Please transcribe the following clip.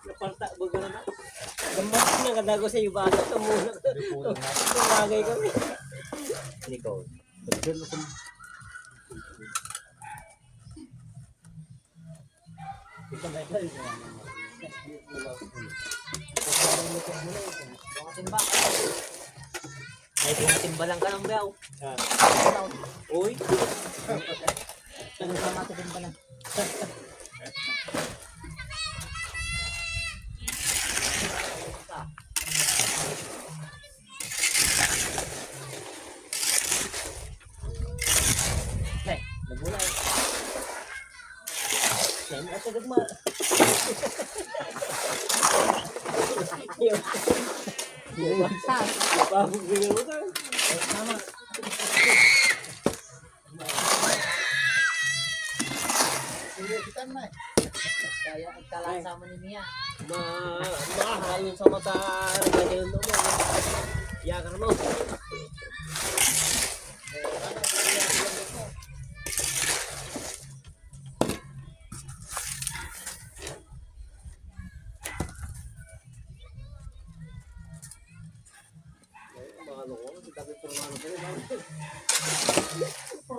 Naparta, bago na. Gambat na kadago sa iba. Tumulong. Tumagay kami. Ikaw. Ito ba ito? Timba. Ay, kung timba lang ka lang daw. Uy. Ano sa mati timba lang? Hey, nabulay. Yan, ito gagma. Yung bagsak. Napabog bigyan mo ka. Tama. Kaya agtalaan sama ni Mia. Mahal sa mata. Ganyan mo. Yakan mo. Mahal ko. Kita ko